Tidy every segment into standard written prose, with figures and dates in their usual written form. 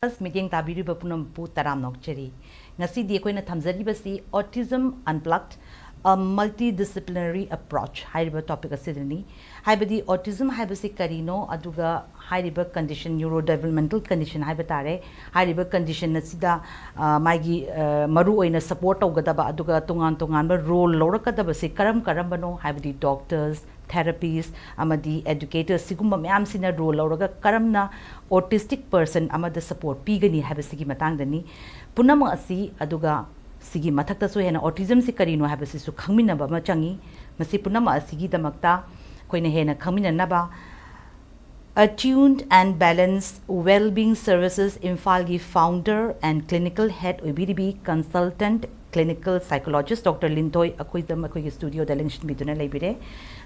Meeting tabiriba punam pu taram nokcheri. Ngasi di akoina thamjariba si Autism Unplugged, a multidisciplinary approach. Haiba topic asidani. Haibadi autism haibasi karino aduga haiba condition neurodevelopmental condition haiba tare. Haiba condition nasida magi maru oina support awgadaba aduga tungan ba role lorakadaba si karam bano haibadi doctors, therapists, amadi educators sigumba mayam sina role lauraga karamna autistic person amada support pigani habasigi matangdani punam asi aduga sigi mathakta so hena autism si karino habasi su khangmina ba machangi masi punam asigi damakta koina hena khangmina naba Attuned and Balanced Wellbeing Services Imphal gi founder and clinical head OBDB consultant clinical psychologist Dr. Linthoi Akoijam Akoigi studio Adolescent miduna laibire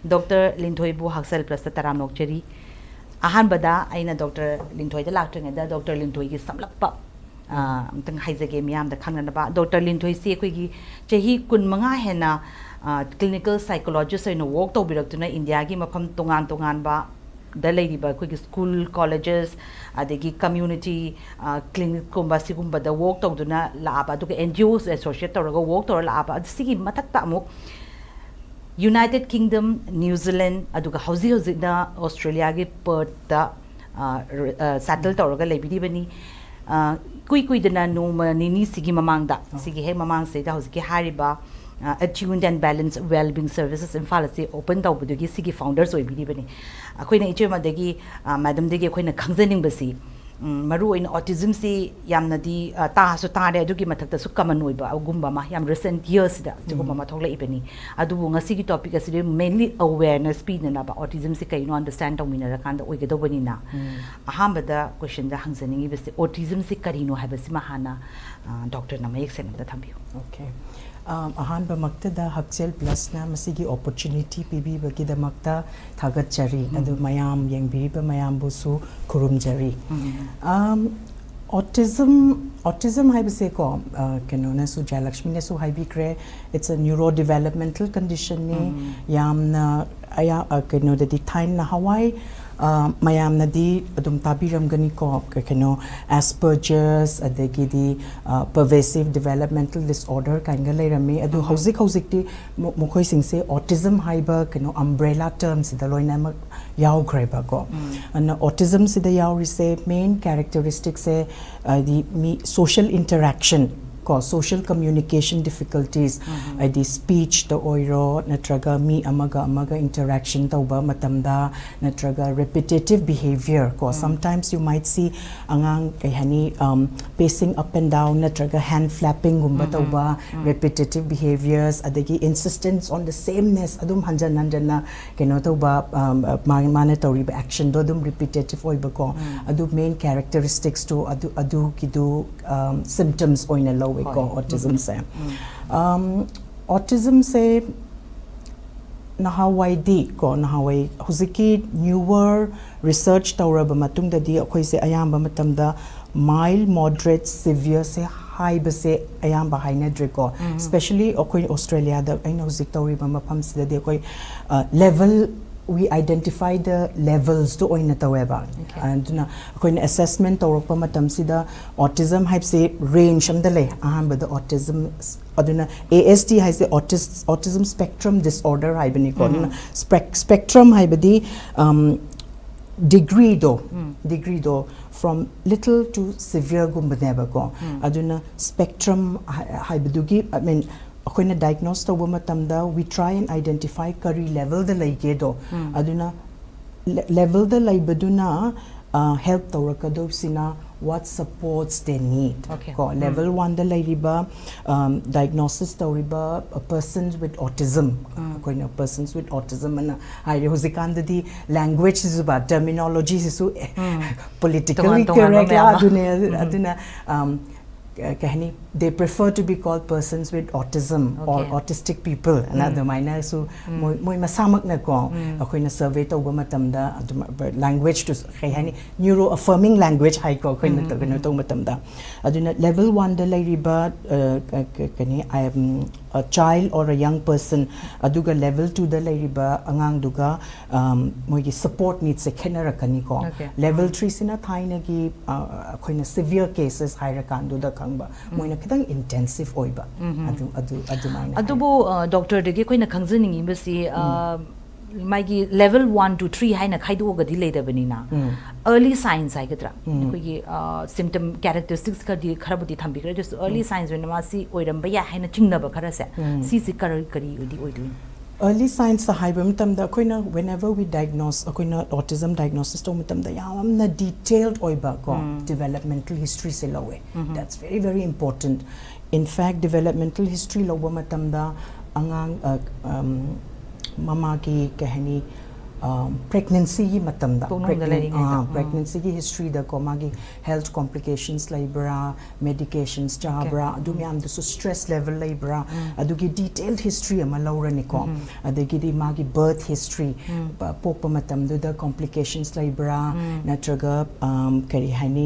Dr. Linthoi bu HAKSHEL prasta taram nokcheri ahan bada aina Dr. Linthoi da laktring da Dr. Linthoi gi samlakpa amtang haizage miyam da khangna ba Dr. Linthoi si akoigi chahi kun manga hena clinical psychologist ino work to biraktuna India gi mafam tungan ba da ladiba akoigi school colleges adegi community clinic kumba sigumba da work to duna laaba duga NGOs associate to work to laaba sigi matakta amuk United Kingdom, New Zealand, aduga hausi na Australia ge Perth da settle tawraga leibidi bani kui dana no nini sigi mamang da sigi he mamang se da hausi ke hariba Attuned and Balanced Wellbeing Services Imphal se open tawbugi sigi founders oibidi bani akoina ichema dagi madam dagi akoina khangjaning basi maru in autism si yamna di ta su ta re adugi mathakta su common oiba agumba ma yam recent years da sigumba ma thokla ibani adubu ngasi gi topic aside mainly awareness pi na ba autism si kaino understand tawmina ra kanda oige bani na ahamba da question da hangjaning ibasi autism si karino habasi mahana doctor na mayek sen da thambiyo okay ahanba makta da HAKSHEL plus na masigi opportunity pibi bagi da makta thagat chari adu mayam yang biba mayam busu kurum jari autism hai bise ko keno na su Jayalakshmi ne su hai bi kre it's a neurodevelopmental condition ne yam na aya keno da di time na Hawaii mayam na di adum tabiram gani ko keno Asperger's adegi di pervasive developmental disorder kainga leirame adu hauzik ti mokhoi singse autism haiba keno umbrella terms da loina ma yaw greba go and autism se da yaw rise main characteristics se the social interaction ko social communication difficulties the speech the oiro natraga mi amaga interaction tauba matamda natraga repetitive behavior ko sometimes you might see angang kahani pacing up and down natraga hand flapping gumba tauba repetitive behaviors adagi insistence on the sameness adum hanjana keno tauba mana tauriba action do dum repetitive oiba ko adu main characteristics to adu kidu symptoms oina low autism se autism se nahawai di ko nahawai huziki newer research tawraba matung da di akhoi se ayamba matamda mild moderate severe se high base ayamba haina driko especially akhoi Australia da aina huzik tawriba mafam sida di akhoi level we identify the levels to oina taweba and na akoina assessment tawrokpa matam sida autism hype say range am dale ahamba the autism aduna ASD has the autism spectrum disorder haibani ko spectrum haibadi degree do from little to severe gumbadeba ko aduna spectrum haibadugi I mean akoina diagnose tawba matamda we try and identify kari level the laige do aduna level the laibaduna help tawrakado sina what supports they need ko level 1 the laiba diagnosis tawriba a persons with autism akoina persons with autism ana ai hozikanda di language is about terminology is so politically correct aduna kahani they prefer to be called persons with autism or autistic people another minor so moi masamak na ko akoina survey tawba matamda language to kahani neuro affirming language hai ko akoina tawba matamda aduna level 1 da lairiba kani I am a child or a young person aduga level 2 da lairiba angang duga moigi support needs se khenarakani ko level 3 sina thaina gi khoina severe cases haira kandu da khangba moina khidang intensive oiba adu maina adubu doctor de gi khoina khangjaningi basi मागी level 1 to 3 हाइना खाइदोगदि लेदबनिना early signs हाइगद्रा कोगी symptom characteristics कदि खरबदि थंबिग्रे जस early signs when मासी ओइरंबा या हाइना चिंगनब खरसे सी करी करी ओदि ओइदुइन early signs the haibam tamda koina whenever we diagnose koina autism diagnosis to tamda yamna detailed oiba ko developmental history se lawe that's very very important. In fact developmental history lawa matamda angang mama ki kahani pregnancy gi matamda pregnancy gi history da ko magi health complications labra medications jabra adum yam du stress level labra adu gi detailed history ama laurani ko adagi di magi birth history popa matam du da complications labra natraga kari hani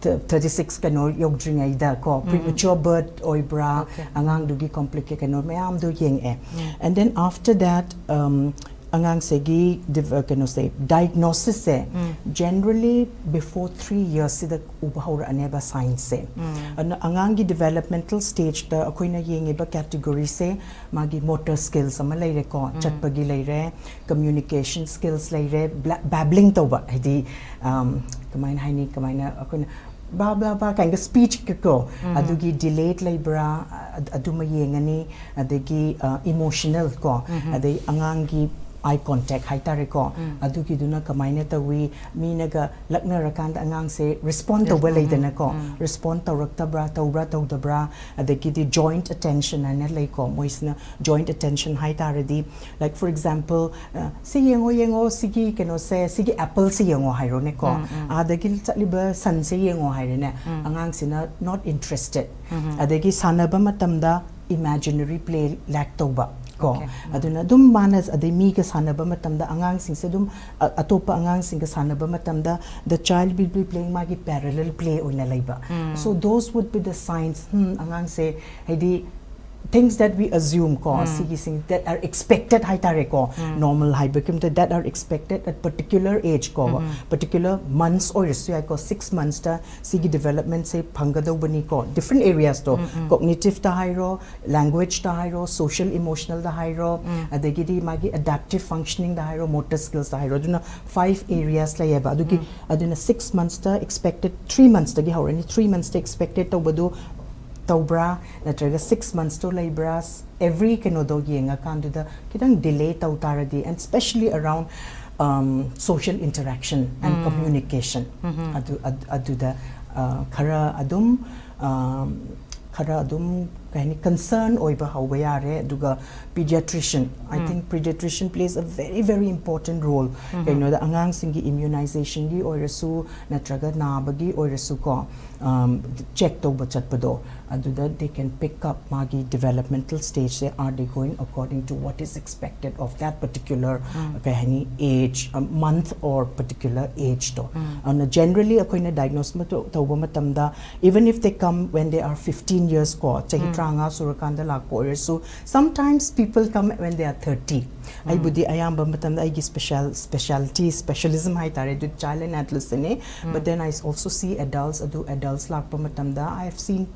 36 kano yogdring ay da ko premature birth oibra angang dugi complicate kano mayam do yeng and then after that angang segi kano say diagnosis se generally before 3 years sida ubahura aneba signs se angang gi developmental stage da akoina yeng ba category se magi motor skills ama leire ko chatpagi leire communication skills leire babbling toba hidi kamaina haini kamaina akoina ba ba ba kind of speech ko adugi delayed labra aduma yengani adagi emotional ko adai angangi eye contact haitare ko adugi duna kamaina tawi minaga lakna rakand angang se respond to leidana ko respond tawraktabra tawdabra adagi di joint attention ana lei ko moisna joint attention haitare di like for example si yengo sigi keno se sigi apple si yengo hairo ne ko adagi chaliba san se yengo haire ne angang sina not interested adagi sanaba matamda imaginary play lack tawba ko aduna dum manas adai mi ka sanaba matamda angang sing se dum atopa angang sing ka sanaba matamda the child will be playing magi parallel play oina laiba so those would be the signs angang se hedi things that we assume ko sigi sing that are expected haitare ko normal hypercom that are expected at particular age ko particular months or so ko 6 months ta sigi development se phangado bani ko different areas to cognitive ta hairo language ta hairo social emotional ta hairo adagi di magi adaptive functioning ta hairo motor skills ta hairo aduna 5 areas la yaba adugi aduna 6 months ta expected 3 months ta gi haurani 3 months ta expected to badu tawbra natraga 6 months to labras every kenodo yenga kanduda kidang delay tawtaradi and especially around social interaction and communication aduda khara adum kahini concern oiba hawba yare aduga pediatrician I think pediatrician plays a very very important role kayno da angang singi immunization gi oirasu natraga nabagi oirasu ko check tawba chatpado aduda they can pick up magi developmental stage say are they going according to what is expected of that particular kahini age month or particular age to and generally akoina diagnosis tawba matamda even if they come when they are 15 years ko chahi tranga surakanda lakko so sometimes people come when they are 30 I budi ayamba matamda I gi specialism hai tare du child and adolescent but then I also see adults lakpa matamda I have seen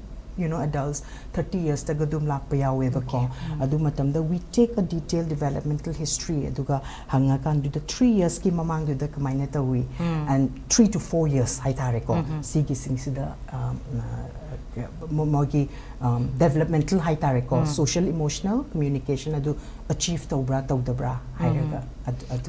adults 30 years tagadum lakpa yawe ko adu matamda we take a detailed developmental history aduga hanga kan du 3 years ki mamang du da kamaina tawi and 3 to 4 years hai tare ko sigi singsida mogi developmental hai tare ko social emotional communication adu achieve tawdabra hairaga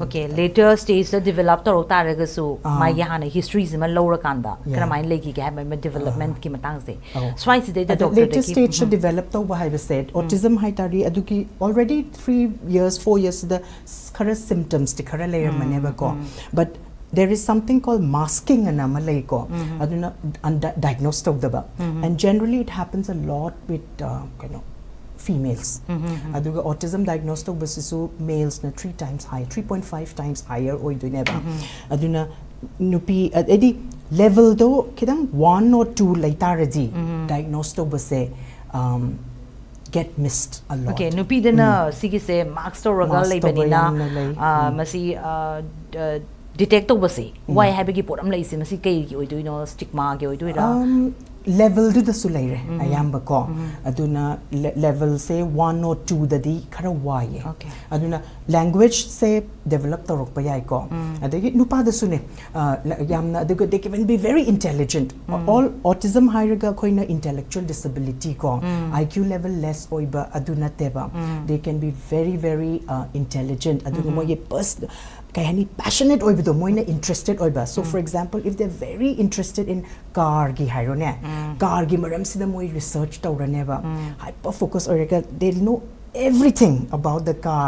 okay later stage the develop taraga so mai hana history zima lowra kanda kramai legi ga ma development ki matang se swai si the doctor later stage to develop tawba hai said autism hai tari aduki already 3 years 4 years the khara symptoms the khara layer maneba ko but there is something called masking in Malay ko aduna undiagnosed of the and generally it happens a lot with females aduga autism diagnosed of basisu males na 3 times higher 3.5 times higher oi do neba aduna nupi edi level do kidang 1 or 2 laitaraji diagnosed of base get missed a lot. Okay, nupi dana sige se marks to ragal lay banina masi detect to basi why have gi pot am lai se masi kai gi oidu no stigma gi oidu ra level du da su lai re ayamba ko aduna level say 1 or 2 da di khara why aduna language say develop to rok pa yai ko adagi nupa da su ne yamna aduga they can be very intelligent all autism hairaga koina intellectual disability ko IQ level less oiba aduna teba they can be very very intelligent aduga mo ye kayani passionate oiba do moina interested oiba so for example if they're very interested in car gi hairo ne car gi maram sida moi research tawrane ba hyper focus oiraga they know everything about the car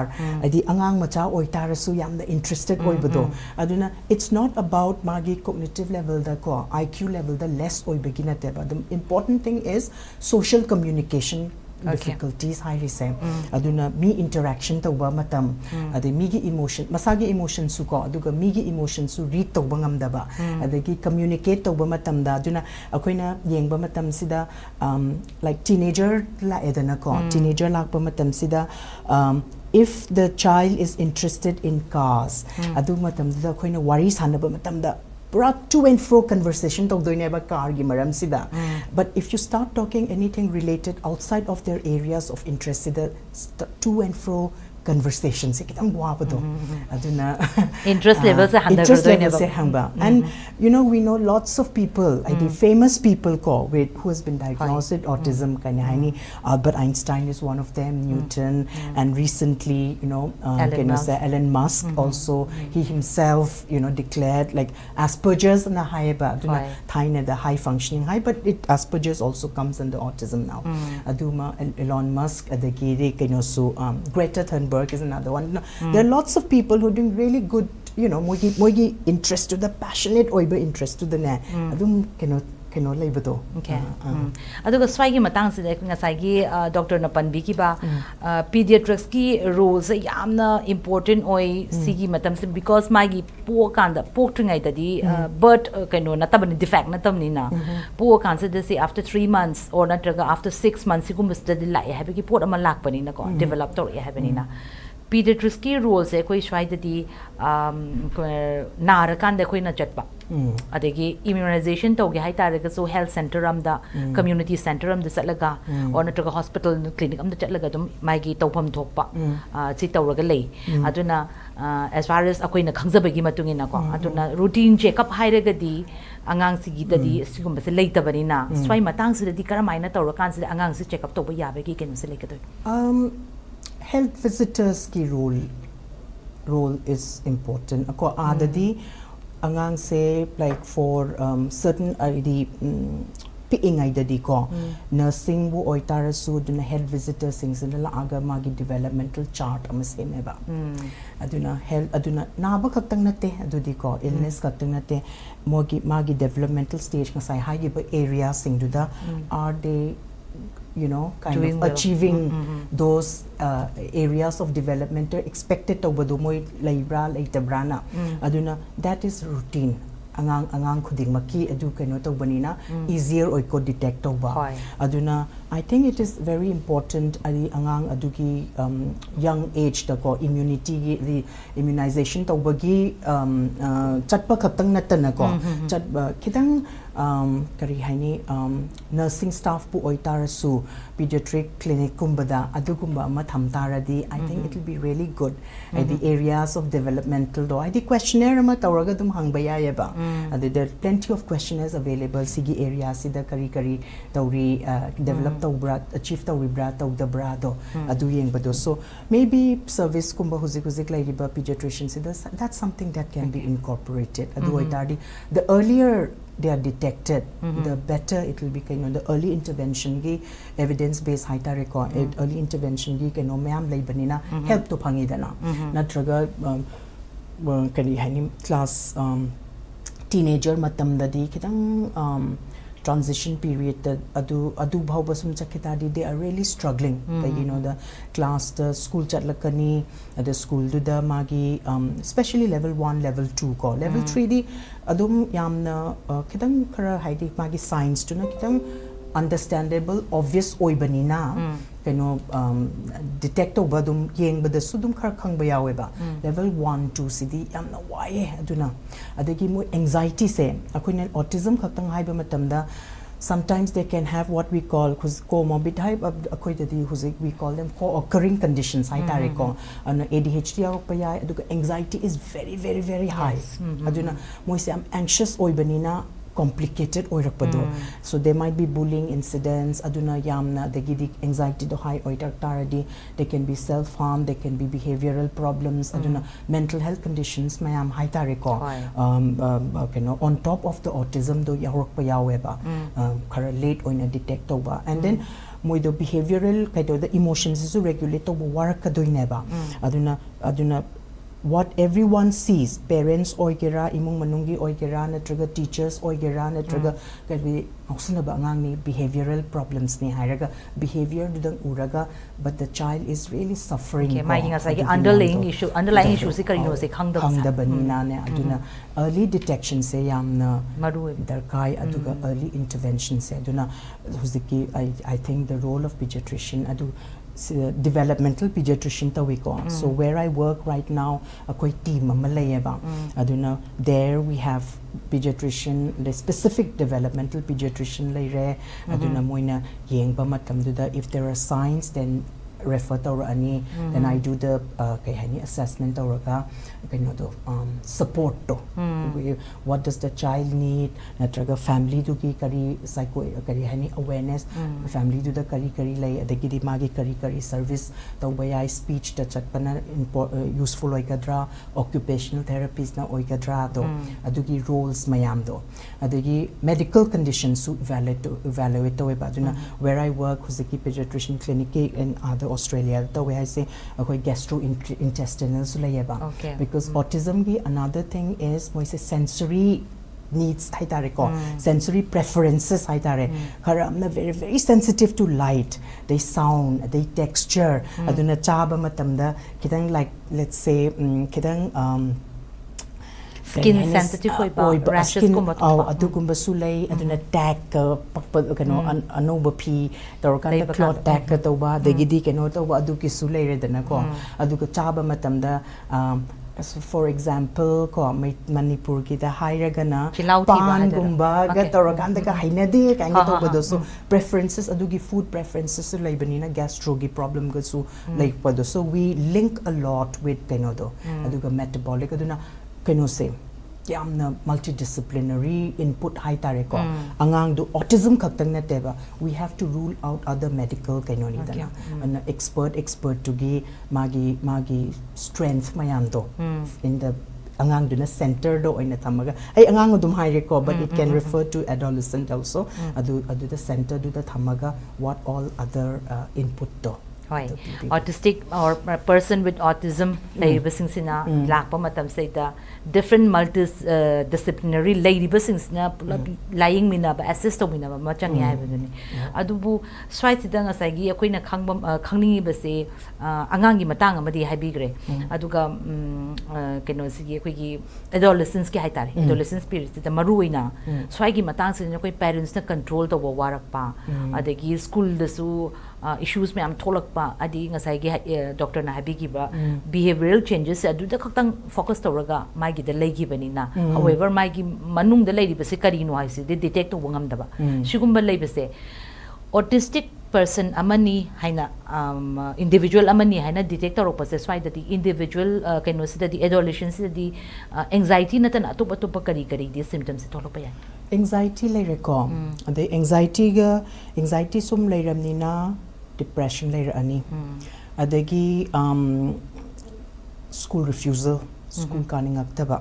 adi angang macha oitarasu yamna interested oiba do aduna it's not about magi cognitive level da ko IQ level da less oiba gi na te ba the important thing is social communication difficulties high risem aduna me interaction tawba matam ade migi emotion masagi emotion su ko aduga migi emotion su read tawba ngamdaba adagi communicate tawba matam da aduna akoina yengba matam sida like teenager la edana ko teenager lakpa matam sida if the child is interested in cars adu matam da akoina wari sanaba matam da pura to and fro conversation talk doine ba car gi maram sida but if you start talking anything related outside of their areas of interest sida to and fro conversations kitang guapa do aduna interest levels se hangba and you know we know lots of people famous people ko with who has been diagnosed with autism kanyani Albert Einstein is one of them Newton and recently you know Elon Musk also he himself you know declared like Asperger's na high ba aduna thaina the high functioning high but Asperger's also comes under autism now aduma Elon Musk adagi kino so Greta Thunberg is another one. There are lots of people who are doing really good, you know, moigi interest to the passionate oiba interest to the ne. Adum keno laiba do. Okay. Aduga swagi matang sida ngasai gi doctor na panbi ki ba pediatrics ki role se yamna important oi sigi matam se because magi po kanda po tringai tadi but keno na tabani defect na tamni na po kan se say after 3 months or natraga after 6 months sigum study lai have ki pot ama lak pani na ko develop to ya have ni na pediatrics ki role se koi swai tadi nar kan de koi na chatpa adegi immunization to ge hai taraga so health center am da community center am da satlaga or natraga hospital clinic am da chatlaga dum mai gi tawpham thokpa chi tawraga lei aduna as far as akoina khangjabagi matungina ko aduna routine check up hairaga di angang sigi tadi sigum se leitabani na swai matang sida di karamaina tawrakan sida angang se check up tawba yabagi ken se leikadoi health visitors ki role is important ako adadi angang se like for certain id piing idadi ko nursing bu oitara su duna health visitor sings la aga magi developmental chart am se meba aduna health aduna naba khaktang nate adudi ko illness khaktang nate magi developmental stage ka sai high area sing du da are they you know kind doing of well. achieving those areas of development expected to badu moi laibra laitabrana aduna that is routine angang khuding maki adu keno to banina easier oi ko detect to ba aduna I think it is very important ali angang adugi young age ta ko immunity the immunization to bagi chatpa khatang natana ko chatba khidang kari haini nursing staff pu oitarasu pediatric clinic kumbada adugumba ama thamtaradi I think it will be really good at the areas of developmental do I the questionnaire ama tawraga dum hangbaya yaba there are plenty of questionnaires available sigi area sida kari tawri develop tawbra achieve tawibra tawdabra do adu yengbado so maybe service kumba huzik laiba pediatrician sida that's something that can be incorporated adu oitadi the earlier they are detected the better it will be kind of the early intervention gi evidence based haita record early intervention gi keno mayam laibanina help to phangidana natraga kani hani class teenager matam dadi kitang transition period adu bhauba sum chakitadi they are really struggling you know the class the school chatlakani the school do the magi especially level 1 level 2 ko level 3 di adum yamna kitang khara haidi magi science to na kitang understandable obvious oibanina kano detect over dum yeng bada sudum khar khang ba yawe ba level 1 2 cd yamna waye aduna adagi mo anxiety se akoina autism khatang haiba matamda sometimes they can have what we call comorbid type of we call them co-occurring conditions haitare ko ADHD pa ya aduga anxiety is very very very high aduna moise am anxious oibanina complicated oirakpado so there might be bullying incidents aduna yamna the gidi anxiety do high oitak taradi they can be self harm they can be behavioral problems aduna mental health conditions mayam high tariko on top of the autism do yarok pa yaweba khara late oina detect over and then moido behavioral kaito the emotions is regulate over work kadoineba aduna what everyone sees parents oigera imung manungi oigera natraga teachers oigera natraga kabi ausna ba ngang ni behavioral problems ni hairaga behavior dudang uraga but the child is really suffering okay mai nga sai underlying issue se kari no se khangda banina ne aduna early detection se yamna maru darkai aduga early intervention se aduna huziki I think the role of pediatrician adu developmental pediatrician tawiko so where I work right now akoi team amalayeba aduna there we have pediatrician the specific developmental pediatrician leire aduna moina yengba matamduda if there are signs then refer to ani then I do the kahani assessment tawraga do support to what does the child need natraga family to ki kari psycho kari hani awareness family to the kari lay adagi magi kari service tawbaya speech ta chatpana useful oigadra occupational therapies na oigadra do adugi roles mayam do adagi medical conditions su evaluate to baduna where I work huziki pediatrician clinic in other Australia the way I say gastrointestinal sulayeba because autism gi another thing is moise sensory needs haitare ko sensory preferences haitare haramna very very sensitive to light they sound they texture aduna chaba matamda kidang like let's say kidang skin sensitive oiba rashes ko mato adugumba sulay aduna tag pakpa kano anoba pi torkan clot tag to ba degidi kano to ba aduki sulay redana ko aduka chaba matamda so for example ko Manipur ki da hairagana pan gumba ga torokan da ka hainade ka ngi to bodo so preferences adugi food preferences su laibanina gastro gi problem ga su like bodo so we link a lot with kanodo aduga metabolic aduna kano say yamna multidisciplinary input high tareko angang do autism khaktang na teba we have to rule out other medical kainoni dana an expert to gi magi strength mayam do in the angang do na center do oina thamaga ai angang dum high reco but it can refer to adolescent also adu the center do the thamaga what all other input do autistic or person with autism laibasing sina lakpa matam saita different multidisciplinary laibasing sina lying mina ba assist to mina ma changi haibaduni adubu swaitida ngasai gi akoina khangningi base angangi matang amadi haibigre aduga keno sigi akoi gi adolescents ki haitare adolescent spirit ta maruina swai gi matang sina koi parents na control to warakpa adagi school dasu issues me am tholakpa adi ngasai gi doctor na habigi ba behavioral changes adu da khaktang focus tawraga mai gi da legi bani na however mai gi manung da legi base kari no haisi de detect to wangam da ba sigumba lei base autistic person amani haina individual amani haina detect tawrak pase swai da di individual kaino sida di adolescence sida di anxiety na tan atup kari di symptoms se tholok pa ya anxiety lai reco the anxiety sum lai ramnina depression later ani adagi school refusal school kaning aktaba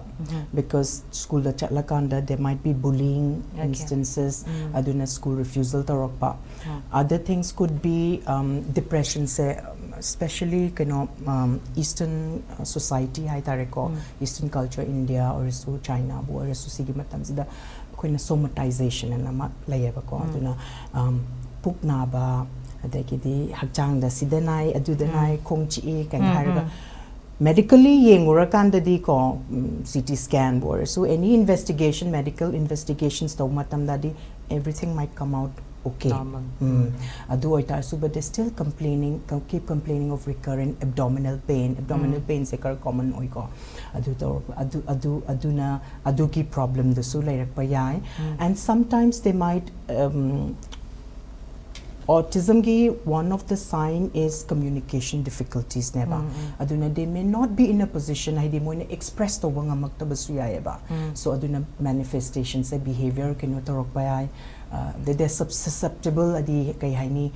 because school da chatlakanda there might be bullying instances aduna school refusal tarokpa other things could be depression se especially eastern society hai tareko eastern culture India or so China or so sigi matam sida koina somatization na layeba ko aduna pukna ba adagidi hakchang da sidanai adudanai khongchi kan haraga medically yengurakanda di ko CT scan or so any investigation medical investigations to matam da di everything might come out okay. Normal. Adu oitarsu, but they're still complaining, keep complaining of recurrent abdominal pain. Abdominal pain is a common oiko. Adu ki problem the su like payai, and sometimes they might. Autism gi one of the sign is communication difficulties neba. Aduna they may not be in a position I mo express to wanga magtabasuya ba. So aduna manifestations say behavior kino torok bayai. They're susceptible adi kay hani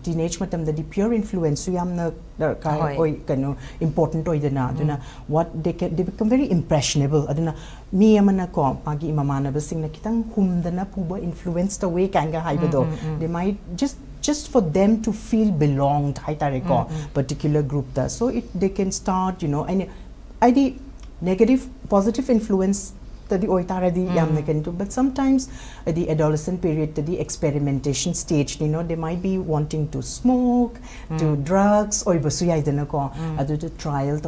teenage matam the pure influence so yam na kano important oy dana aduna what they become very impressionable aduna mi amana ko pagi imamana basing na kitang humdana puba influence the way kanga haibado they might just for them to feel belonged haitare ko particular group da so they can start and id negative positive influence the but sometimes the adolescent period the experimentation stage they might be wanting to smoke to drugs or the trial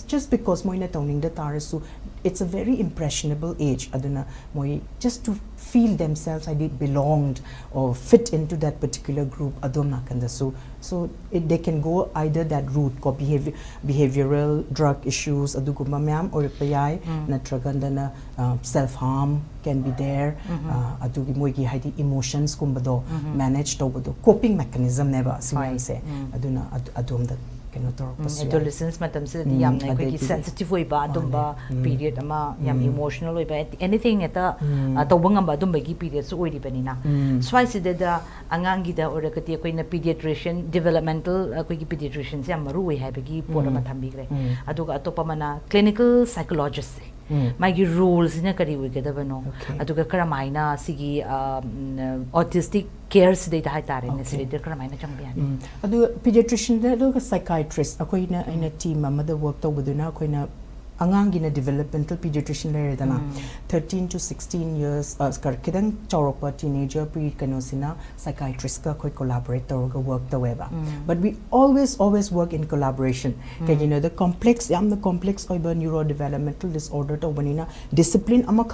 just because it's a very impressionable age just to feel themselves belonged or fit into that particular group so they can go either that route ko behavioral drug issues or self harm can be there emotions manage coping mechanism never say adolescence matam se di yam na ko sensitive oi ba dumba period ama yam emotional oi ba anything eta tawbang ba dumba gi period so oi ri banina swai se da angang gi da ora kati ko na pediatrician developmental ko gi pediatrician se amaru oi ha ba gi pora ma thambi gre aduga atopa mana clinical psychologist my roles in a career get no aduga karamaina sigi autistic cares data haitare necessary karamaina champion adu pediatrician da psychiatrist akoina in a team mother work to buduna akoina angang in a developmental pediatrician layer dana 13 to 16 years kidang choropa teenager pre kanosina psychiatrist ka koi collaborate to work the weba but we always work in collaboration the complex over neurodevelopmental disorder to banina discipline ama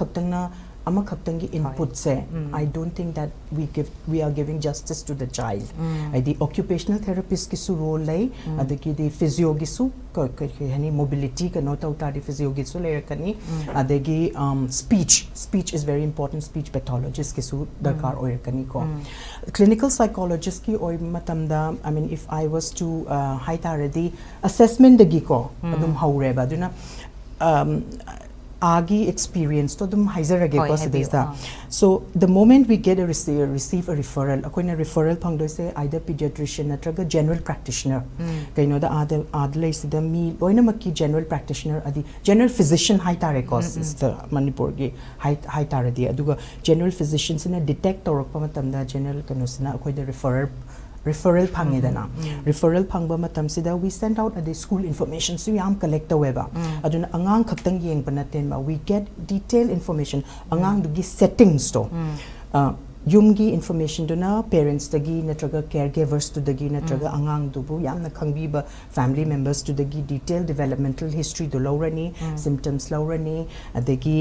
khatang input se I don't think that we are giving justice to the child the occupational therapist ki su role lay adaki the physio gi su hani mobility ka no ta di physio gi su layer kani adagi speech is very important speech pathologist ki su darkar oir kani ko clinical psychologist ki oi matamda I mean if I was to haitare the assessment dagi ko adum haure ba duna agi experience to dum haizarage ko sidesta so the moment we get receive a referral akoina referral phangdoi se either pediatrician natraga general practitioner the adlai sida mi loina makki general practitioner adi general physician haitare ko is the Manipur gi haitare di aduga general physicians in a detect torok matamda general kanosina akoida referral phangidana referral phangba matam sida we send out at the school information so yam collect the weba aduna angang khaktang yeng panaten ma we get detailed information angang du gi settings to yumgi information duna parents dagi natraga caregivers to dagi natraga angang dubu yamna khangbiba family members to dagi detailed developmental history do lawrani symptoms lawrani adagi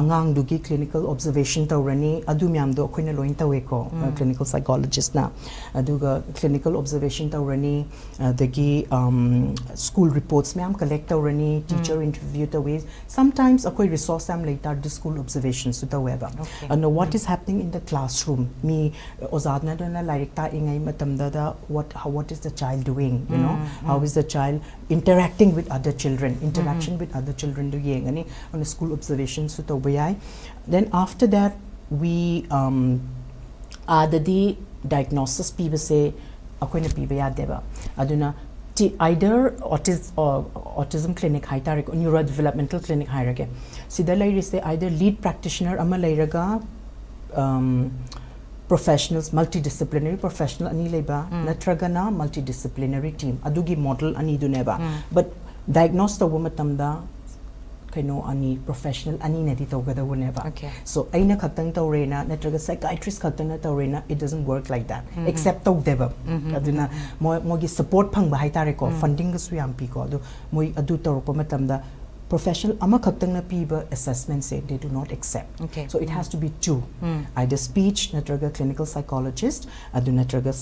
angang dugi clinical observation tawrani adu myam do khoina loin tawe ko clinical psychologist na aduga clinical observation tawrani adagi school reports myam collect tawrani teacher interview tawe sometimes akoi resource am later the school observations to taweba and what is happening in the classroom me ozadna dona like ta ingai matamda da what is the child doing how is the child interacting with other children interaction with other children do yeng ani on the school observations so to bayai then after that we the diagnosis piba se akoina piba ya deba aduna either autism clinic haitare neurodevelopmental clinic hairage sida lai se either lead practitioner ama lairaga professionals multidisciplinary professional ani leba natragana multidisciplinary team adugi model ani duneba but diagnose to matamda kaino ani professional ani neti togada woneba so aina khatang tawrena natraga psychiatrist khatang na tawrena it doesn't work like that except to deba aduna mogi support phang ba haitare ko funding ga su yam pi ko adu moi adu tawrpa matamda professional amakhaktangna piba assessment say they do not accept. Okay. So it has to be two, either speech natraga clinical psychologist adu natraga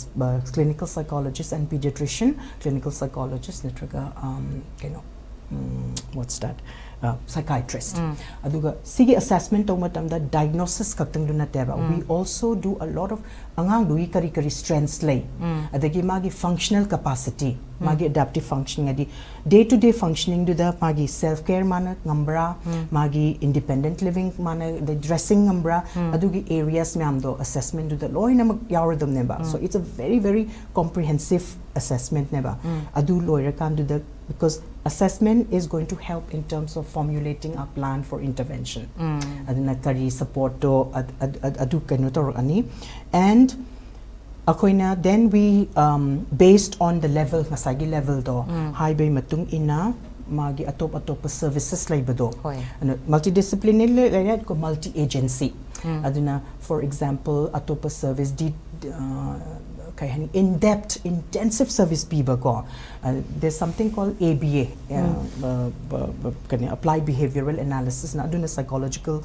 clinical psychologist and pediatrician, clinical psychologist natraga what's that, psychiatrist. Aduga sigi assessment taw matamda diagnosis kaktang duna teba. We also do a lot of angang dui kari strengths lay. Adagi magi functional capacity, magi adaptive functioning adi day to day functioning do the magi self care mana ngambra, magi independent living mana the dressing ngambra, adugi areas meamdo assessment do the loina mag yawradam neba. So it's a very comprehensive assessment neba. Adu loira kan do the, because assessment is going to help in terms of formulating a plan for intervention. Aduna kari support to adu kanu to ani, and akoina then we based on the level masagi level do high bay matung ina magi atop services laibado multidisciplinary ko multi agency aduna for example atop service di in-depth, intensive service piba ko. There's something called ABA, applied behavioral analysis na aduna psychological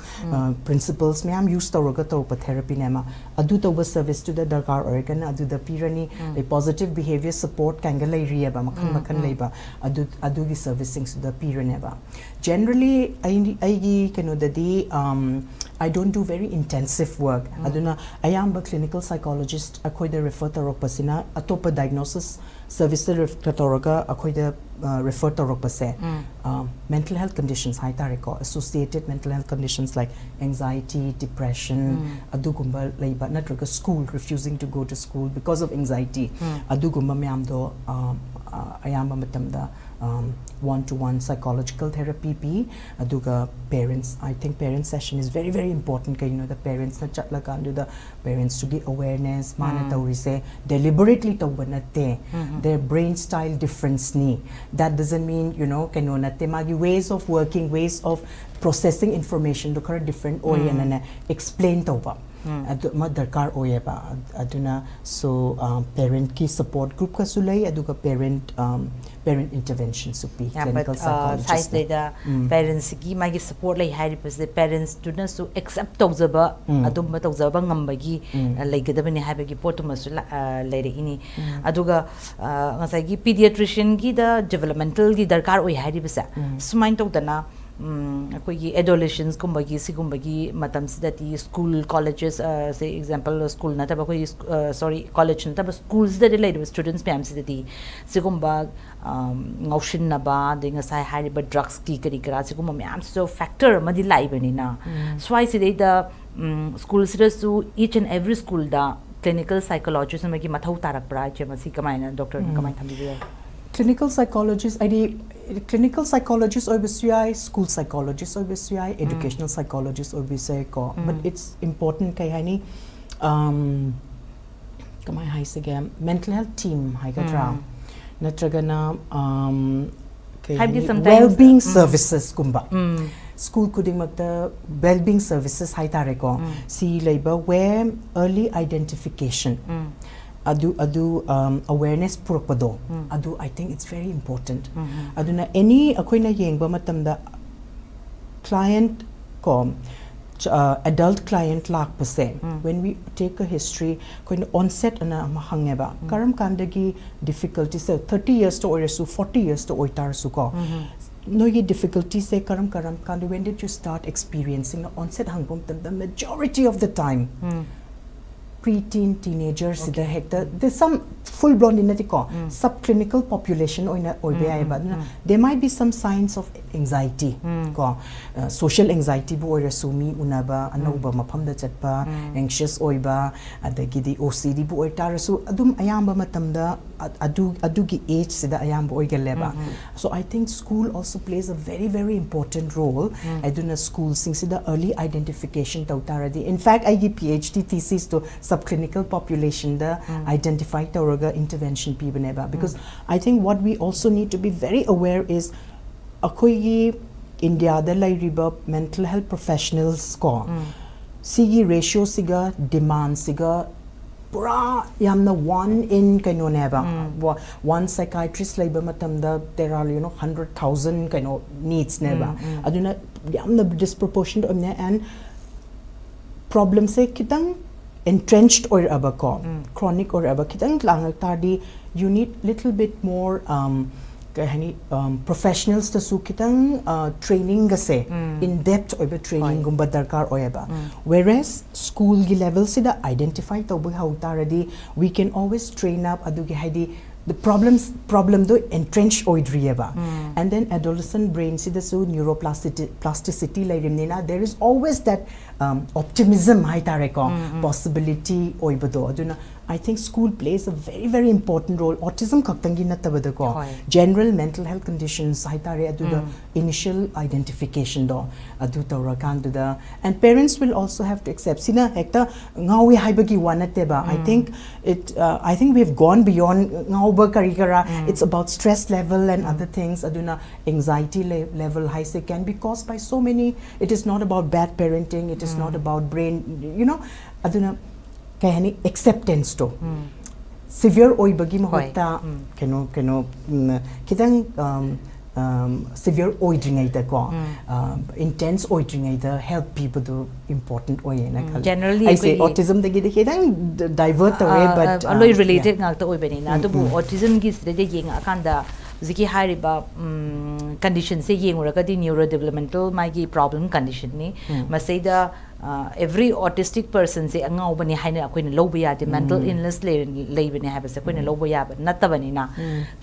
principles me am use tawraga tawpa therapy nema adu tawa service to the darkar organ adu the pirani the positive behavior support kangalai riya ba makhan leiba adu gi servicing to the piraneba. Generally I dadi I don't do very intensive work. Aduna I am a clinical psychologist. Akoi the refer to pasina atopa diagnosis service refer to akoi the refer to pase mental health conditions high tariko associated mental health conditions like anxiety, depression, adugumba leiba natraga school refusing to go to school because of anxiety. Adugumba meamdo ayamba matamda one-to-one psychological therapy pi aduga parents. I think parent session is very important ka the parents na chatla kan do the parents to be awareness mana tawrise deliberately tawbanate their brain style difference ni. That doesn't mean kanu nate magi ways of working, ways of processing information do kar different oya na explain tawba ma darkar oya ba aduna. So parent ki support group ka sulay aduga parent intervention supi clinical psychologist the parents ki magi support lay hari pas the parents students to accept tawzaba adum tawzaba ngambagi laigadabani habagi potumasu laire ini aduga ngasai gi pediatrician gi the developmental gi darkar oi hari basa sumain tawdana akoigi adolescents kumbagi sigumbagi matam sidati school colleges say example school na taba koi college na taba schools that relate with students pam sidati sigumba ngawshin na ba dinga sai hariba drugs ki kari kara sigumba myam so factor madi laibani na so I say the schools su each and every school da clinical psychologist magi mathau tarak pra chema si kamaina doctor kamai thambi clinical psychologist clinical psychologist or BCI, school psychologist or BCI, educational psychologist or BCI ko. But it's important kay hani kamay hay sige mental health team hay katra natraga na well-being services kumba. School kuding magta well-being services hay tare ko si labor where early identification adu awareness purpado adu I think it's very important. Adu na any akoy na yengba matamda client ko adult client lak pase when we take a history ko onset ana mahangeba karam kandagi difficulty so 30 years to or su 40 years to oitar su ko no ye difficulty say karam kandu when did you start experiencing the onset hangbom the majority of the time pre-teen teenagers the hector there's some full blown inatiko subclinical population there might be some signs of anxiety ko social anxiety bu oirasumi unaba anoba maphamda chatpa anxious oiba adagidi OCD bu oitarasu adum ayamba matamda adugi age sida ayamba oigaleba. So I think school also plays a very important role. Aduna school sing sida early identification tawtaradi. In fact I give Ph.D thesis to subclinical population the identify tawraga intervention pibaneba, because I think what we also need to be very aware is akoigi India da lairiba mental health professionals ko sigi ratio siga demand siga pura yamna one in kaino neba one psychiatrist labor matamda there are 100,000 kaino needs neba aduna yamna disproportionate and problem se kitang entrenched or abako chronic or aba kitang lang tardi you need little bit more professionals to su kitang training gase in depth or training gumba darkar oyaba whereas school gi level sida identify to how taradi we can always train up adugi haidi the problem do entrenched oidrieba and then adolescent brain sida su neuroplasticity like there is always that optimism hai tareko possibility oibado aduna I think school plays a very very important role autism kaktangi natabada ko general mental health conditions hai tare aduda initial identification do adu tawra kan da and parents will also have to accept sina hekta ngawi haibagi wanateba I think we've gone beyond ngauba karikara it's about stress level and other things aduna anxiety level high se can be caused by so many it is not about bad parenting it is not about brain aduna kahani acceptance to severe oi bagi mahota keno kitang severe oi dringai da ko intense oi dringai da help people do important oi na generally I say autism da gi kitang divert away but aloi related ngak ta oi bani na to autism gi side yeng akanda ziki hariba condition se yengura di neurodevelopmental magi problem condition ni masaida every autistic person se angau bani haina akoina loba ya de mental illness lei bani haba se akoina loba ya ba natabani na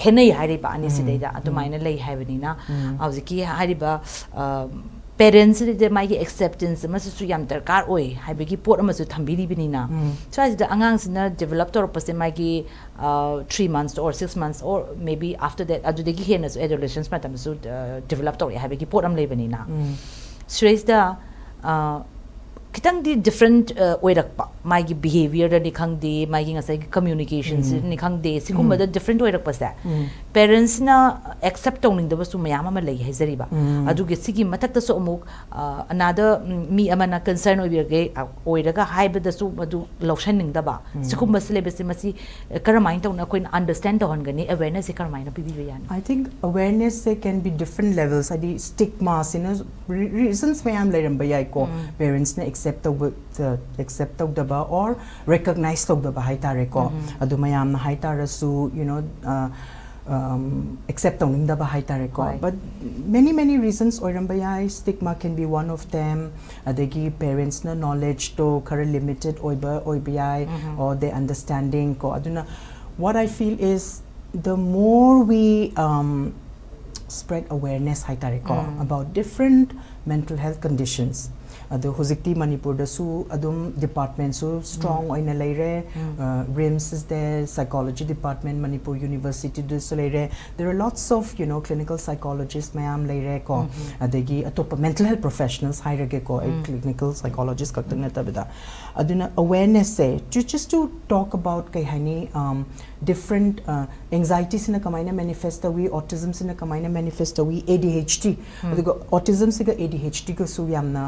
khenai hariba ani sidaida adumaina lei habani na aziki hariba parents de mai acceptance masu su yam darkar oi haibigi pot amasu thambiri binina so as the angang sina develop tor pase mai 3 months or 6 months or maybe after that adudegi hena so adolescents matam su develop tor haibigi pot am lebanina stress da kitang di different oirakpa mai behavior da ni khangde mai ngasai communications ni khangde sigumba da different oirakpa sa parents na accept tawning da basu mayam ama lei haizari ba aduge sigi matak ta so amuk another mi amana concern oibirge oiraga haiba da su adu loshaning da ba sigumba syllabus masi karamain tawna koin understand tawon gani awareness se karamain pibi yan I think awareness can be different levels adi stigma reasons mayam leiram ba yai ko parents na accept the ba or recognize the ba haitare ko adu mayam na haitara su accept the ba haitare ko but many reasons oiramba yai stigma can be one of them adegi parents na knowledge to kara limited oibai or their understanding ko aduna what I feel is the more we spread awareness haitare ko about different mental health conditions adu hojikti Manipur da su adum department so strong oina leire RIMS is there psychology department Manipur University de leire there are lots of clinical psychologists mayam leire ko adegi atop mental health professionals hire ko clinical psychologist kakna tabida aduna awareness se just to talk about kai hani different anxieties in a kamaina manifesta we autism in a kamaina manifesta we ADHD autism siga ADHD ko su yamna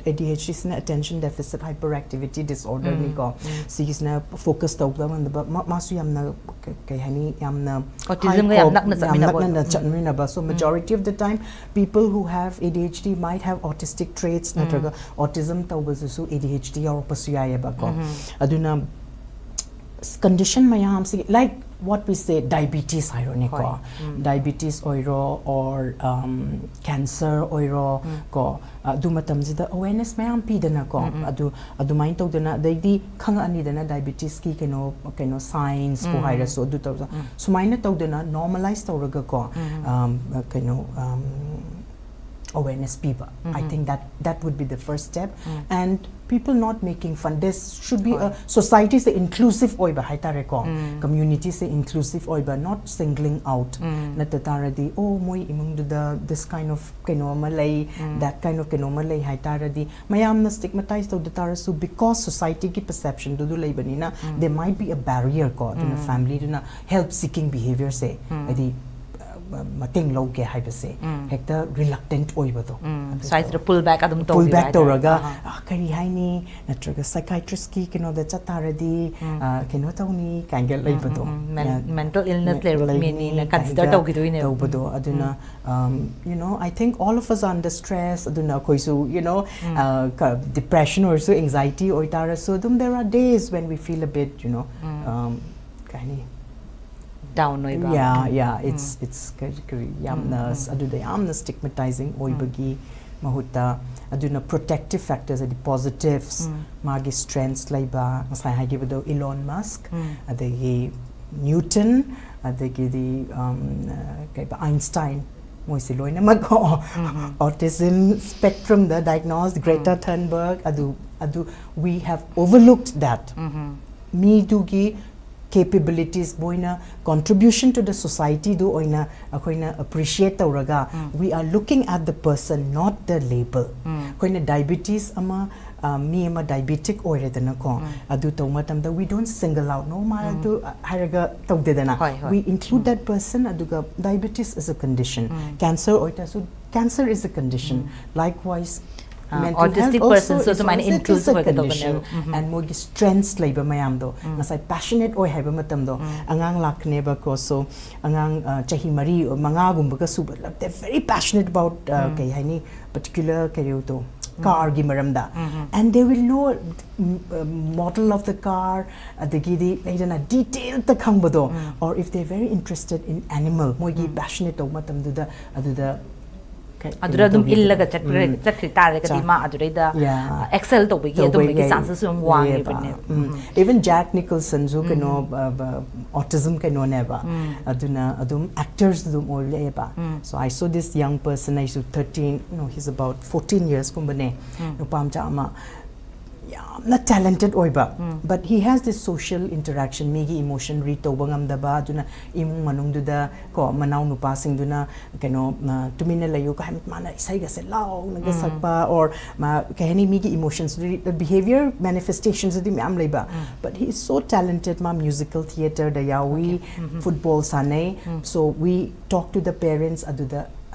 ADHD is attention deficit hyperactivity disorder ni ko sigis na focus tawda man ba masu yamna kai hani yamna autism ga yamnak na chamina ba so majority of the time people who have ADHD might have autistic traits natraga autism tawba su ADHD or pasuyaya ba ko aduna condition mayam si like what we say diabetes ironic diabetes oiro or cancer oiro ko adu matam jida awareness mayam pidana ko adu main tawdana daidi khang ani dana diabetes ki keno signs ko haira so adu tawda sumaina tawdana normalize tawraga ko awareness people I think that would be the first step and people not making fun there should be a society say inclusive oiba haitare ko community say inclusive oiba not singling out natataradi oh moi imung da this kind of malay that kind of malay haitare mayam na stigmatized to the tarasu because society ki perception do lay banina there might be a barrier ko to family to help seeking behavior say adi mating loge haibase hekta reluctant oibado size the pull back adum pull back toraga kari haini natraga psychiatrist ki kino da chataradi kino tawni kangal laibado mental illness level meaning consider tawgidoine tawbado aduna you know I think all of us are under stress aduna koisu you know depression or so anxiety or tara so there are days when we feel a bit you know kani down it's yamna aduda yamna stigmatizing oibagi mahuta aduna protective factors are the positives magi strengths laiba masai hagibado Elon Musk adagi Newton adagi the Einstein moisi loina mago autism spectrum the diagnosed Greta Thunberg adu we have overlooked that me dugi capabilities boina contribution to the society do oina akoina appreciate tawraga we are looking at the person not the label koina diabetes ama me ama diabetic oiredana ko adu tawmatamda we don't single out no ma adu haraga tawdedana we include that person aduga diabetes is a condition cancer oita so cancer is a condition likewise autistic person so to mine inclusive condition and more strengths labor mayam do masai passionate oi haiba matam do angang lakne ba ko so angang chahi mari manga gumba ka suba they're very passionate about kai haini particular career to car gi maramda and they will know model of the car adagi di laidana detail ta khangba do or if they're very interested in animal moi gi passionate to matam du da adu da adura dum illaga chakri tare ka dima adura da excel to bigi adum bigi chances um wang ibne even Jack Nicholson zo kano autism kano neba aduna adum actors dum oleba so I saw this young person I saw 13 no he's about 14 years kumbane no pamcha ama not talented oiba but he has this social interaction megi emotion read to bangam da ba duna imung manung du da ko manaw nu passing duna kano tumina layo ka hamit mana isai ga se law naga sakpa or ma kahani megi emotions the behavior manifestations di am leba but he is so talented ma musical theater da yawi football sane so we talk to the parents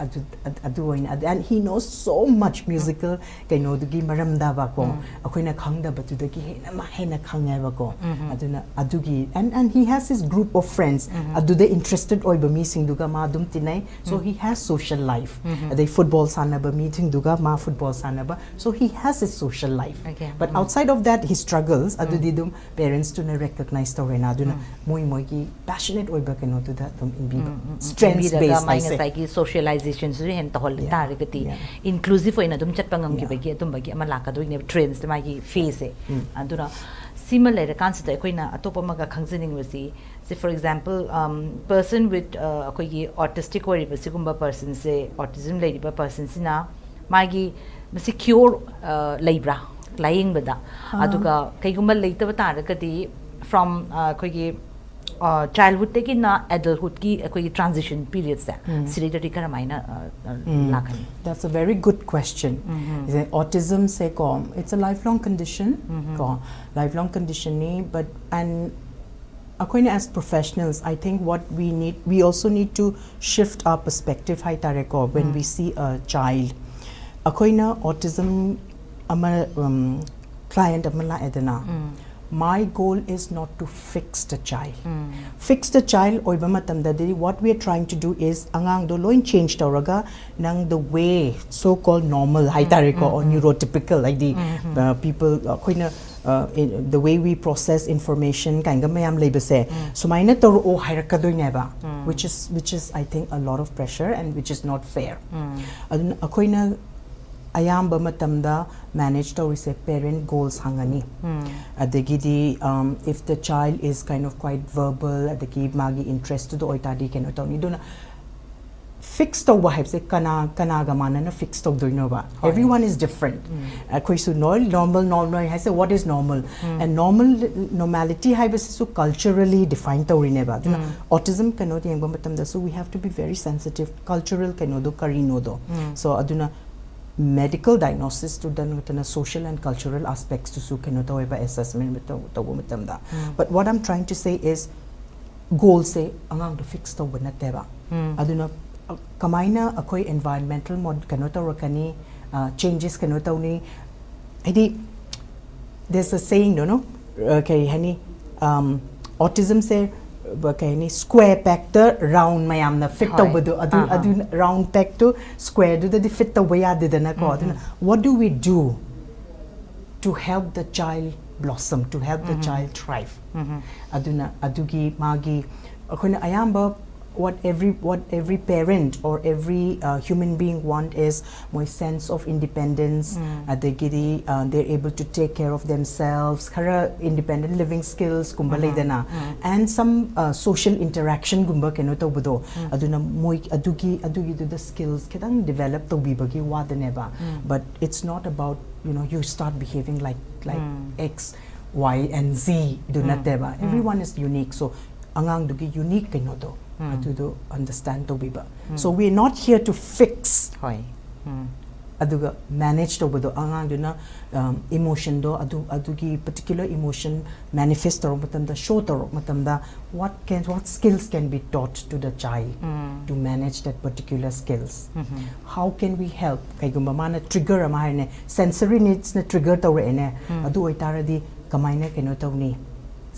and he knows so much musical kaino dugi maram da ba ko akoina khangda ba tu dagi hena ma hena khanga ba ko aduna adugi and he has his group of friends adu they interested oi ba mi sing duga ma dum tinai so he has social life they football sana ba meeting duga ma football sana ba so he has his social life but outside of that he struggles adu di dum parents to na recognize to rena aduna moi ki passionate oi ba kaino tu da dum in strengths based I say socialization hen to hol tare gati inclusive oina dum chat pangam gi bagi dum bagi ama laka do ne trends ma gi face aduna similar concept koina atopa maga khangjening wasi say for example person with akoi gi autistic or sigumba person say autism lady person sina magi masi cure labra lying bada aduga kaigumba leitaba tare gati from akoi gi childhood teki na adulthood ki koi transition periods da siridari karamaina lakhani that's a very good question autism se ko it's a lifelong condition ko lifelong condition ni but and akoina as professionals I think what we also need to shift our perspective hai tare ko when we see a child akoina autism ama client amala edana my goal is not to fix the child fix the child oiba matam da what we are trying to do is angang do loin change tawraga nang the way so called normal hai tare ko or neurotypical like the people koina the way we process information kainga mayam leibase so maina tor o hairaka do neba which is I think a lot of pressure and which is not fair adun akoina ayamba matamda manage to say parent goals hangani adagidi if the child is kind of quite verbal adagi magi interested oitadi kenota ni dona fixed to ba say kana ga manana fixed to doino ba everyone is different koi su normal I say what is normal and normality hai base so culturally defined to rine ba autism cannot yengba matamda so we have to be very sensitive cultural kanodo karino do so aduna medical diagnosis to done social and cultural aspects to su kenoto assessment but what I'm trying to say is goal se angang to fix to bana teba aduna kamaina akoi environmental mod kano to rakani changes kano to ni adi there's a saying no okay hani autism se okay ni square peg to round mayam na fit to badu adu round peg to square do the fit to way adidana ko aduna what do we do to help the child blossom, to help the child thrive. Aduna adugi magi akoina ayamba what every parent or every human being want is my sense of independence. Adagidi they're able to take care of themselves, kara independent living skills kumbalay dana, and some social interaction gumba keno to budo. Aduna moi adugi do the skills kadang develop to bibagi wadaneba. But it's not about you start behaving like X, Y, and Z do not deba. Everyone is unique, so angang dugi unique keno do to understand to biba. So we're not here to fix. Aduga manage to budo angang do na emotion do adugi particular emotion manifest or matamda show to matamda what skills can be taught to the child to manage that particular skills. How can we help kay gumamana trigger amahine sensory needs na trigger to ene adu oitara di kamaina keno to ni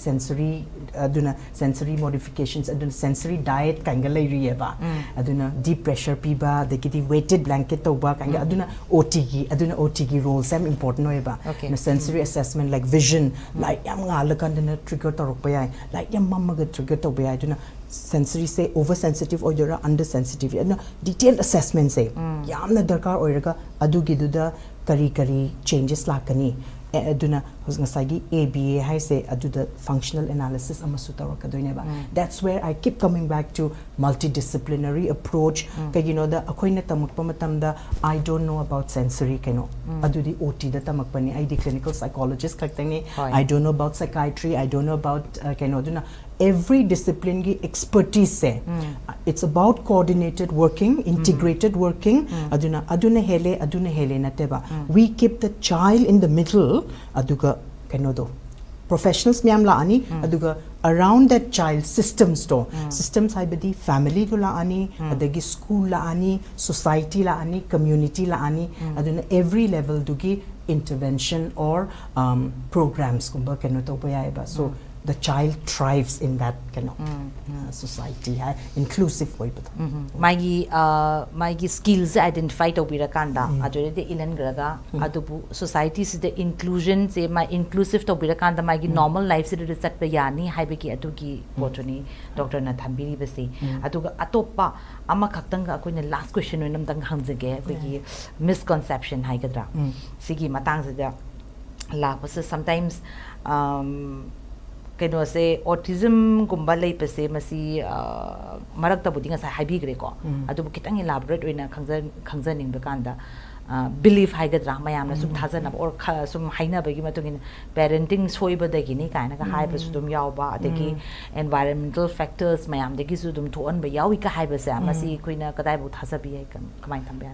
sensory aduna sensory modifications aduna sensory diet kanga lairieba aduna deep pressure piba the kiti weighted blanket toba kanga aduna OTG role sam important oeba na sensory assessment like vision like yam ngala kandana trigger torokpa yai like yam mamma trigger toba yai aduna sensory say oversensitive or you're undersensitive aduna detailed assessment say yamna darkar oiraga adugi duda kari changes lakani aduna hosngasagi ABA hai se aduda functional analysis amasu tarokadoineba. That's where I keep coming back to multidisciplinary approach kay the akoina tamakpa matamda I don't know about sensory kano adudi OT da tamakpani I clinical psychologist kaktani I don't know about psychiatry I don't know about kano aduna every discipline ki expertise se it's about coordinated working integrated working aduna hele nateba we keep the child in the middle aduga kanodo professionals myam la ani aduga around that child systems to systems haibadi family to la ani adagi school la ani society la ani community la ani aduna every level dugi intervention or programs kumba kanoto bayaiba so the child thrives in that society inclusive way magi skills identify to birakanda adure de ilan graga adubu society is the inclusion say my inclusive to birakanda magi normal life se de sat yani haibeki adugi potoni doctor na thambiri basi aduga atopa ama khaktanga akoina last question oinam dang hangjage begi misconception haigadra sigi matang se la sometimes keno se autism gumba lei pase masi marak ta budinga sa habi gre ko adu kitang elaborate oina khangjaning bekanda belief haigadra mayamna sum thajana or sum haina bagi matungin parenting soiba dagi ni kaina ka haiba sudum yawba adagi environmental factors mayam dagi sudum thon ba yawi ka haiba sa masi koina kadai bu thajabi ai kamai thambe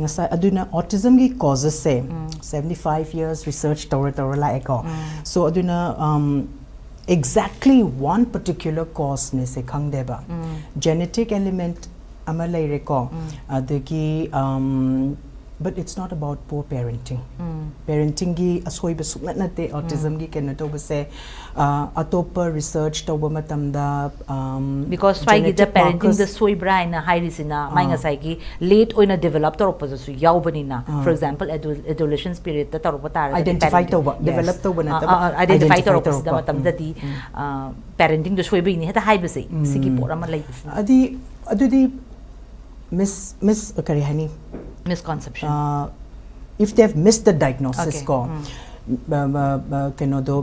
ngasa aduna autism gi causes se 75 years research tawra la eko so aduna exactly one particular cause me se khangdeba genetic element amalai reko adagi but it's not about poor parenting parenting gi asoiba suknat nate autism gi keno to se atopa research to matamda because why the parenting the soibra ina hairisina mainga sai gi late oina develop to opposite yaubani na for example adolescence period ta taropa tar identify to develop to bana identify to opposite matamda di parenting the soiba ni heta haibase sigi pora ma lai adudi miss kari hani misconception if they've missed the diagnosis ko keno do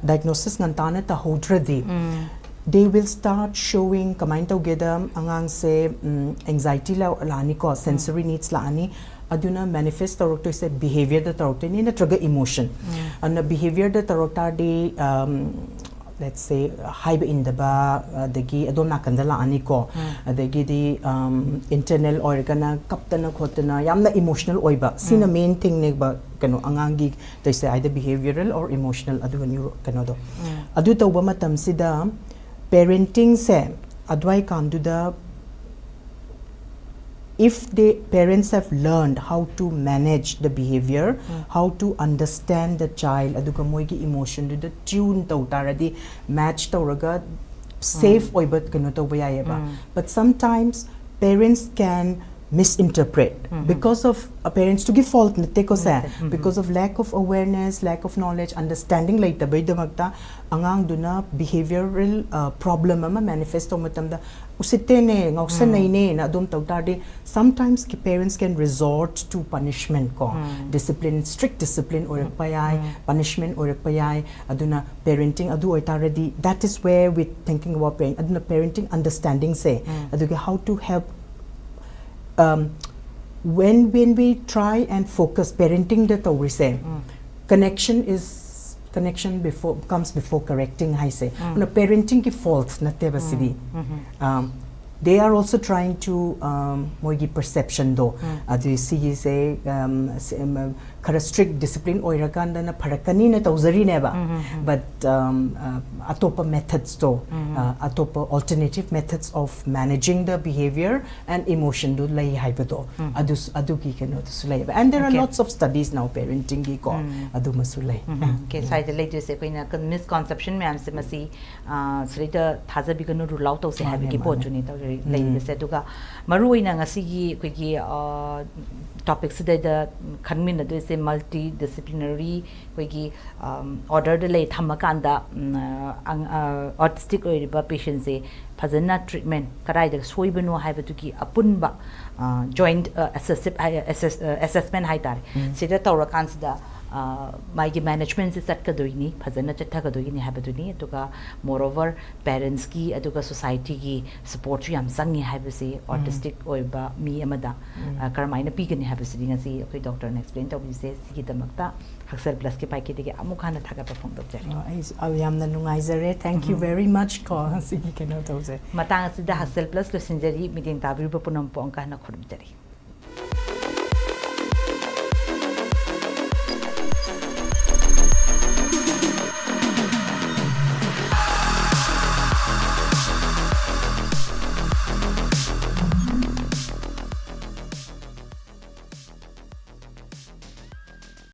diagnosis ngantana ta hodradi they will start showing combined together angang se anxiety la ani ko sensory needs la ani aduna manifest tarokto se behavior da tarokto ni na trigger emotion and behavior da tarokta de let's say high in the ba dagi adona kandala ani ko adagi di internal organa kaptana khotana yamna emotional oiba sina main thing ne ba kano angangi they say either behavioral or emotional adu neuro kano do adu tawba matam sida parenting se advai kanduda if the parents have learned how to manage the behavior, how to understand the child, aduga moigi emotion to the tune tautaradi match tauraga safe oibat kano tawayaba. But sometimes parents can misinterpret because of parents to give fault because of lack of awareness, lack of knowledge, understanding later by damagta angang duna behavioral problem ama manifest matamda usitene ngausanay ne na dum tawtardi. Sometimes parents can resort to punishment ko discipline, strict discipline or payay punishment or payay aduna parenting adu oitaradi. That is where we thinking about aduna parenting understanding say aduga how to help when we try and focus parenting that we say connection comes before correcting. I say parenting ki faults na teba sidi. They are also trying to moigi perception do adu see say kara strict discipline oiraganda na parakani na tawzari neba but atopa methods do atopa alternative methods of managing the behavior and emotion do lai haibado adu ki kano sulai. And there are lots of studies now parenting ki ko adu masulai. Okay, side later say koina misconception me am se masi srita thaza bigano rule out se have ki pojuni lai se duga maru ina ngasi gi koigi topics the khanmin adu se multidisciplinary koigi order de lay thamakanda autistic oiriba patients se phajana treatment karai da soibano haibatuki apunba joint assessment haitare sida tawra kansida माइगे management से चटकदोइनी फजन चटकदोइनी हाबदुनी अतुका moreover parents की अतुका society की support याम संगी हाबसे autistic ओइबा मी अमदा करमाइना पीगनी हाबसे ngasi अखै डॉक्टर ने एक्सप्लेन तौबिसे सिगी दमकता हक्सल प्लस के पाइके दिगे अमुखाना थागा परफॉर्म तौजरे आई यामना नुंगाइजरे थैंक यू वेरी मच को सिगी केनो तौजे मतांग सिदा हक्सल प्लस लो सिंजरी मीटिंग ताबिरबो पुनम पोंका ना खुरबजरी